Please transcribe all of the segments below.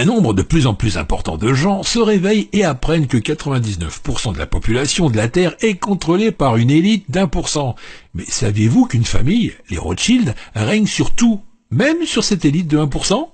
Un nombre de plus en plus important de gens se réveillent et apprennent que 99% de la population de la Terre est contrôlée par une élite d'1%. Mais saviez-vous qu'une famille, les Rothschild, règne sur tout, même sur cette élite de 1%?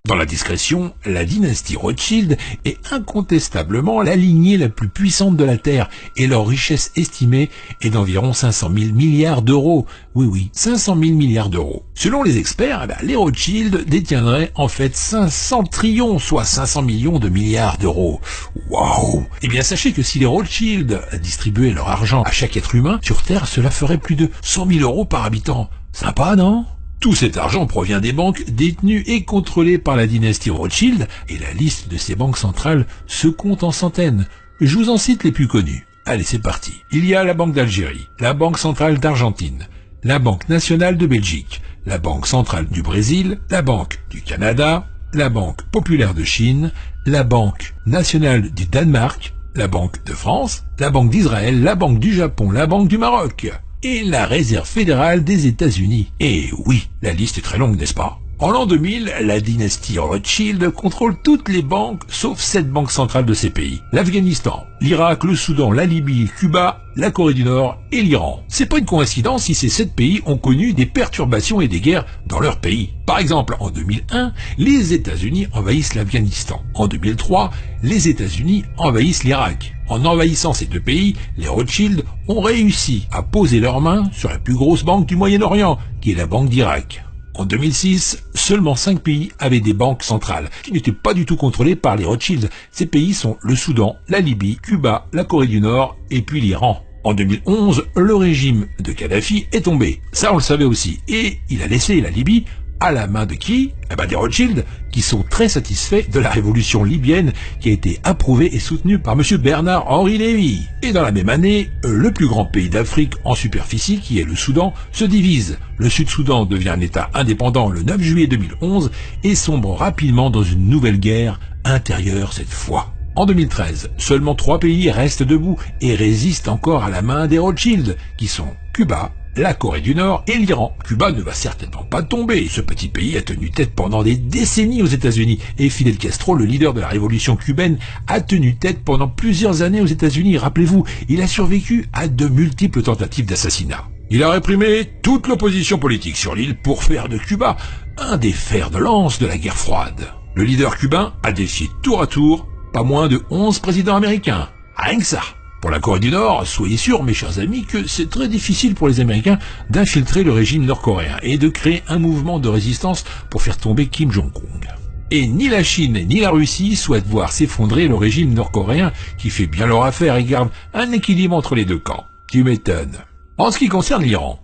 Dans la discrétion, la dynastie Rothschild est incontestablement la lignée la plus puissante de la Terre et leur richesse estimée est d'environ 500 000 milliards d'euros. Oui, 500 000 milliards d'euros. Selon les experts, les Rothschild détiendraient en fait 500 trillions, soit 500 millions de milliards d'euros. Waouh! Eh bien, sachez que si les Rothschild distribuaient leur argent à chaque être humain, sur Terre, cela ferait plus de 100 000 euros par habitant. Sympa, non? Tout cet argent provient des banques détenues et contrôlées par la dynastie Rothschild, et la liste de ces banques centrales se compte en centaines. Je vous en cite les plus connues. Allez, c'est parti. Il y a la Banque d'Algérie, la Banque centrale d'Argentine, la Banque nationale de Belgique, la Banque centrale du Brésil, la Banque du Canada, la Banque populaire de Chine, la Banque nationale du Danemark, la Banque de France, la Banque d'Israël, la Banque du Japon, la Banque du Maroc et la Réserve fédérale des États-Unis. Et oui, la liste est très longue, n'est-ce pas? En l'an 2000, la dynastie Rothschild contrôle toutes les banques, sauf 7 banques centrales de ces pays. L'Afghanistan, l'Irak, le Soudan, la Libye, Cuba, la Corée du Nord et l'Iran. C'est pas une coïncidence si ces 7 pays ont connu des perturbations et des guerres dans leur pays. Par exemple, en 2001, les États-Unis envahissent l'Afghanistan. En 2003, les États-Unis envahissent l'Irak. En envahissant ces 2 pays, les Rothschild ont réussi à poser leurs mains sur la plus grosse banque du Moyen-Orient, qui est la Banque d'Irak. En 2006, seulement 5 pays avaient des banques centrales, qui n'étaient pas du tout contrôlées par les Rothschild. Ces pays sont le Soudan, la Libye, Cuba, la Corée du Nord et puis l'Iran. En 2011, le régime de Kadhafi est tombé. Ça, on le savait aussi. Et il a laissé la Libye à la main de qui? Des Rothschild, qui sont très satisfaits de la révolution libyenne qui a été approuvée et soutenue par M. Bernard-Henri Lévy. Et dans la même année, le plus grand pays d'Afrique en superficie, qui est le Soudan, se divise. Le Sud-Soudan devient un État indépendant le 9 juillet 2011 et sombre rapidement dans une nouvelle guerre intérieure cette fois. En 2013, seulement 3 pays restent debout et résistent encore à la main des Rothschild, qui sont Cuba, la Corée du Nord et l'Iran. Cuba ne va certainement pas tomber. Ce petit pays a tenu tête pendant des décennies aux États-Unis. Et Fidel Castro, le leader de la révolution cubaine, a tenu tête pendant plusieurs années aux États-Unis. Rappelez-vous, il a survécu à de multiples tentatives d'assassinat. Il a réprimé toute l'opposition politique sur l'île pour faire de Cuba un des fers de lance de la guerre froide. Le leader cubain a défié tour à tour pas moins de 11 présidents américains. Rien que ça. Pour la Corée du Nord, soyez sûrs, mes chers amis, que c'est très difficile pour les Américains d'infiltrer le régime nord-coréen et de créer un mouvement de résistance pour faire tomber Kim Jong-un. Et ni la Chine ni la Russie souhaitent voir s'effondrer le régime nord-coréen qui fait bien leur affaire et garde un équilibre entre les deux camps. Tu m'étonnes. En ce qui concerne l'Iran,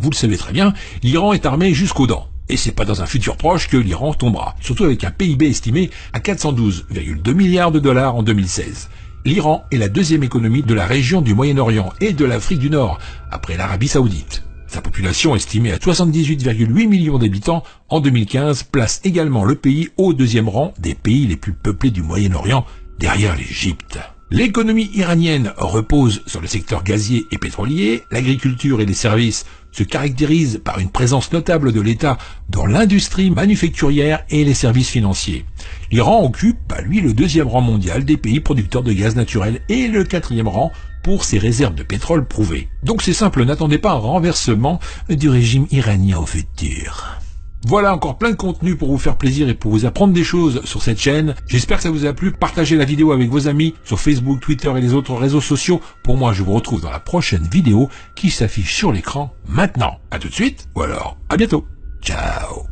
vous le savez très bien, l'Iran est armé jusqu'aux dents. Et c'est pas dans un futur proche que l'Iran tombera, surtout avec un PIB estimé à 412,2 milliards de dollars en 2016. L'Iran est la deuxième économie de la région du Moyen-Orient et de l'Afrique du Nord, après l'Arabie Saoudite. Sa population estimée à 78,8 millions d'habitants en 2015 place également le pays au 2e rang des pays les plus peuplés du Moyen-Orient, derrière l'Égypte. L'économie iranienne repose sur le secteur gazier et pétrolier, l'agriculture et les services se caractérisent par une présence notable de l'État dans l'industrie manufacturière et les services financiers. L'Iran occupe, lui, le 2e rang mondial des pays producteurs de gaz naturel et le 4e rang pour ses réserves de pétrole prouvées. Donc c'est simple, n'attendez pas un renversement du régime iranien au futur. Voilà encore plein de contenu pour vous faire plaisir et pour vous apprendre des choses sur cette chaîne. J'espère que ça vous a plu. Partagez la vidéo avec vos amis sur Facebook, Twitter et les autres réseaux sociaux. Pour moi, je vous retrouve dans la prochaine vidéo qui s'affiche sur l'écran maintenant. À tout de suite, ou alors à bientôt. Ciao.